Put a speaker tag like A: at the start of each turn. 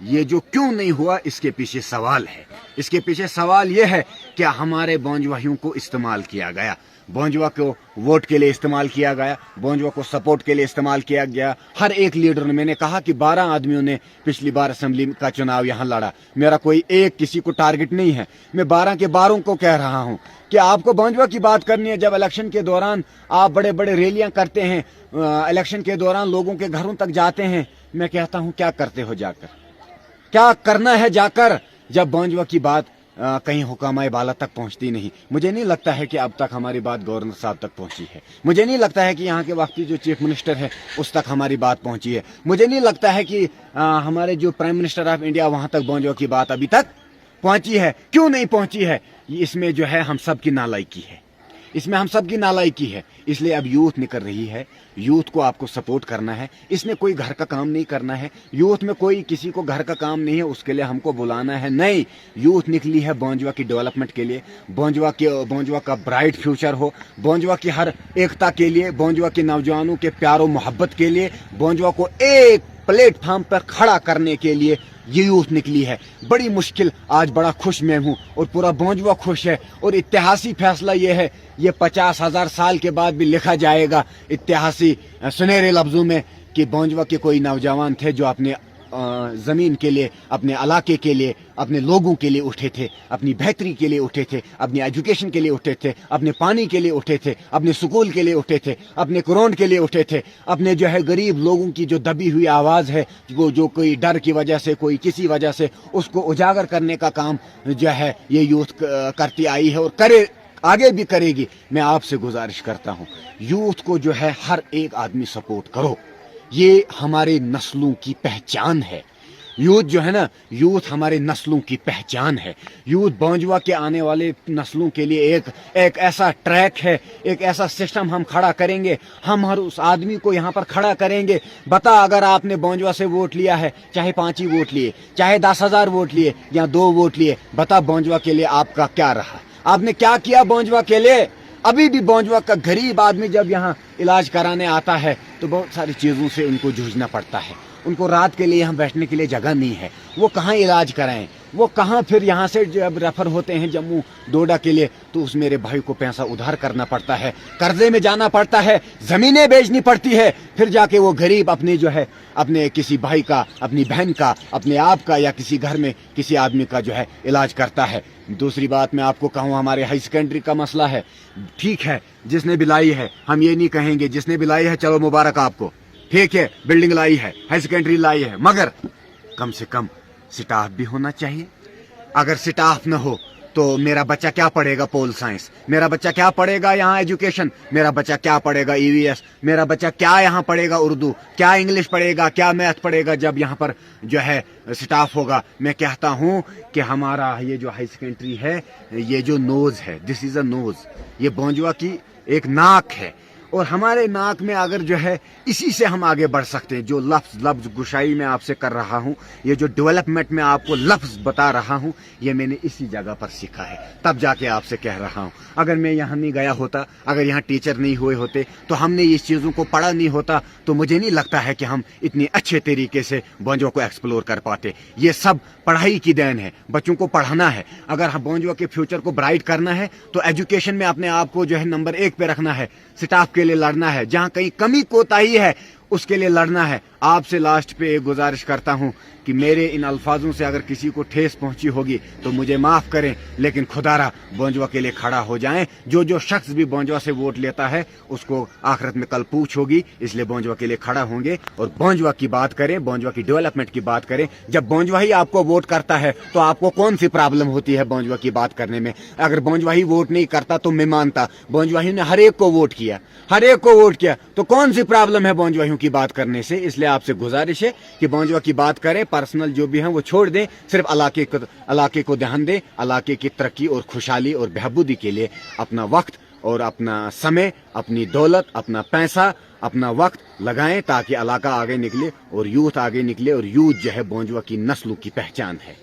A: یہ جو کیوں نہیں ہوا اس کے پیچھے سوال ہے. اس کے پیچھے سوال یہ ہے کہ ہمارے بونجواہیوں کو استعمال کیا گیا, بونجوا کو ووٹ کے لیے استعمال کیا گیا, بونجوا کو سپورٹ کے لیے استعمال کیا گیا. ہر ایک لیڈر نے, میں نے کہا کہ 12 آدمیوں نے پچھلی بار اسمبلی کا چناؤ یہاں لڑا. میرا کوئی ایک کسی کو ٹارگٹ نہیں ہے, میں 12 کے 12 کو کہہ رہا ہوں کہ آپ کو بونجوا کی بات کرنی ہے. جب الیکشن کے دوران آپ بڑے بڑے ریلیاں کرتے ہیں, الیکشن کے دوران لوگوں کے گھروں تک جاتے ہیں, میں کہتا ہوں کیا کرتے ہو جا کر, کیا کرنا ہے جا کر, جب بونجوا کی بات کہیں حکامہ بالا تک پہنچتی نہیں. مجھے نہیں لگتا ہے کہ اب تک ہماری بات گورنر صاحب تک پہنچی ہے. مجھے نہیں لگتا ہے کہ یہاں کے وقتی جو چیف منسٹر ہے اس تک ہماری بات پہنچی ہے. مجھے نہیں لگتا ہے کہ ہمارے جو پرائم منسٹر آف انڈیا وہاں تک بونجوا کی بات ابھی تک پہنچی ہے. کیوں نہیں پہنچی ہے؟ اس میں جو ہے ہم سب کی نالائکی ہے, اس میں ہم سب کی نالائکی ہے. اس لیے اب یوتھ نکل رہی ہے, یوتھ کو آپ کو سپورٹ کرنا ہے. اس میں کوئی گھر کا کام نہیں کرنا ہے, یوتھ میں کوئی کسی کو گھر کا کام نہیں ہے اس کے لیے ہم کو بلانا ہے. نہیں, یوتھ نکلی ہے بونجوا کی ڈیولپمنٹ کے لیے, بونجوا کا برائٹ فیوچر ہو, بونجوا کی ہر ایکتا کے لیے, بونجوا کے نوجوانوں کے پیار و محبت کے لیے, بونجوا کو ایک پلیٹ فارم پر کھڑا کرنے کے لیے یہ یوتھ نکلی ہے. بڑی مشکل, آج بڑا خوش میں ہوں اور پورا بونجوا خوش ہے. اور اتہاسی فیصلہ یہ ہے, یہ 50,000 سال کے بعد بھی لکھا جائے گا اتہاسی سنہرے لفظوں میں, کہ بونجوا کے کوئی نوجوان تھے جو اپنے زمین کے لیے, اپنے علاقے کے لیے, اپنے لوگوں کے لیے اٹھے تھے, اپنی بہتری کے لیے اٹھے تھے, اپنی ایجوکیشن کے لیے اٹھے تھے, اپنے پانی کے لیے اٹھے تھے, اپنے سکول کے لیے اٹھے تھے, اپنے گراؤنڈ کے لیے اٹھے تھے, اپنے جو ہے غریب لوگوں کی جو دبی ہوئی آواز ہے, وہ جو کوئی ڈر کی وجہ سے, کوئی کسی وجہ سے, اس کو اجاگر کرنے کا کام جو ہے یہ یوتھ کرتی آئی ہے اور آگے بھی کرے گی. میں آپ سے گزارش کرتا ہوں, یوتھ کو جو ہے ہر ایک آدمی سپورٹ کرو. یہ ہمارے نسلوں کی پہچان ہے. یوتھ جو ہے نا, یوتھ ہمارے نسلوں کی پہچان ہے. یوتھ بونجوا کے آنے والے نسلوں کے لیے ایک ایسا ٹریک ہے, ایک ایسا سسٹم ہم کھڑا کریں گے. ہم ہر اس آدمی کو یہاں پر کھڑا کریں گے. بتا, اگر آپ نے بونجوا سے ووٹ لیا ہے, چاہے 5 ہی ووٹ لیے, چاہے 10,000 ووٹ لیے یا 2 ووٹ لیے, بتا بونجوا کے لیے آپ کا کیا رہا, آپ نے کیا کیا بونجوا کے لیے. ابھی بھی بونجوا کا غریب آدمی جب یہاں علاج کرانے آتا ہے تو بہت ساری چیزوں سے ان کو جوجھنا پڑتا ہے. ان کو رات کے لیے یہاں بیٹھنے کے لیے جگہ نہیں ہے. وہ کہاں علاج کرائیں, وہ کہاں پھر یہاں سے جب ریفر ہوتے ہیں جموں ڈوڈا کے لیے تو اس میرے بھائی کو پیسہ ادھار کرنا پڑتا ہے, قرضے میں جانا پڑتا ہے, زمینیں بیچنی پڑتی ہے, پھر جا کے وہ غریب اپنے جو ہے اپنے کسی بھائی کا, اپنی بہن کا, اپنے آپ کا یا کسی گھر میں کسی آدمی کا جو ہے علاج کرتا ہے. دوسری بات میں آپ کو کہوں, ہمارے ہائی سیکنڈری کا مسئلہ ہے. ٹھیک ہے, جس نے بھی لائی ہے, ہم یہ نہیں کہیں گے جس نے بھی لائی ہے چلو مبارک آپ کو, ٹھیک ہے, بلڈنگ لائی ہے, ہائی سیکنڈری لائی ہے, مگر کم سے کم سٹاف بھی ہونا چاہیے. اگر سٹاف نہ ہو تو میرا بچہ کیا پڑھے گا پول سائنس, میرا بچہ کیا پڑھے گا یہاں ایجوکیشن, میرا بچہ کیا پڑھے گا EVS, میرا بچہ کیا یہاں پڑھے گا اردو, کیا انگلش پڑھے گا, کیا میتھ پڑھے گا جب یہاں پر جو ہے سٹاف ہوگا. میں کہتا ہوں کہ ہمارا یہ جو ہائی سیکنڈری ہے, یہ جو نوز ہے, دس از اے نوز, یہ بونجوا کی ایک ناک ہے. اور ہمارے ناک میں اگر جو ہے اسی سے ہم آگے بڑھ سکتے ہیں. جو لفظ گشائی میں آپ سے کر رہا ہوں, یہ جو ڈیولپمنٹ میں آپ کو لفظ بتا رہا ہوں, یہ میں نے اسی جگہ پر سیکھا ہے, تب جا کے آپ سے کہہ رہا ہوں. اگر میں یہاں نہیں گیا ہوتا, اگر یہاں ٹیچر نہیں ہوئے ہوتے, تو ہم نے اس چیزوں کو پڑھا نہیں ہوتا, تو مجھے نہیں لگتا ہے کہ ہم اتنے اچھے طریقے سے بونجوا کو ایکسپلور کر پاتے. یہ سب پڑھائی کی دین ہے, بچوں کو پڑھانا ہے. اگر ہم بونجوا کے فیوچر کو برائٹ کرنا ہے تو ایجوکیشن میں اپنے آپ کو جو ہے نمبر 1 پہ رکھنا ہے, سٹاف کے لیے لڑنا ہے, جہاں کہیں کمی کوتاہی ہے اس کے لیے لڑنا ہے. آپ سے لاسٹ پہ ایک گزارش کرتا ہوں کہ میرے ان الفاظوں سے اگر کسی کو ٹھیس پہنچی ہوگی تو مجھے معاف کریں, لیکن خدا را بونجوا کے لیے کھڑا ہو جائیں. جو شخص بھی بونجوا سے ووٹ لیتا ہے اس کو آخرت میں کل پوچھ ہوگی, اس لیے بونجوا کے لیے کھڑا ہوں گے اور بونجوا کی بات کریں, بونجوا کی ڈیولپمنٹ کی بات کریں. جب بونجوا ہی آپ کو ووٹ کرتا ہے تو آپ کو کون سی پرابلم ہوتی ہے بونجوا کی بات کرنے میں؟ اگر بونجوا ہی ووٹ نہیں کرتا تو میں مانتا, بونجوا ہی نے ہر ایک کو ووٹ کیا, ہر ایک کو ووٹ کیا, تو کون سی پرابلم ہے بونجواہیوں کی بات کرنے سے؟ اس لیے آپ سے گزارش ہے کہ بونجوا کی بات کریں, پرسنل جو بھی ہیں وہ چھوڑ دیں, صرف علاقے کو دھیان دیں. علاقے کی ترقی اور خوشحالی اور بہبودی کے لیے اپنا وقت اور اپنا سمے, اپنی دولت, اپنا پیسہ, اپنا وقت لگائیں تاکہ علاقہ آگے نکلے اور یوتھ آگے نکلے. اور یوتھ جو ہے بونجوا کی نسلوں کی پہچان ہے.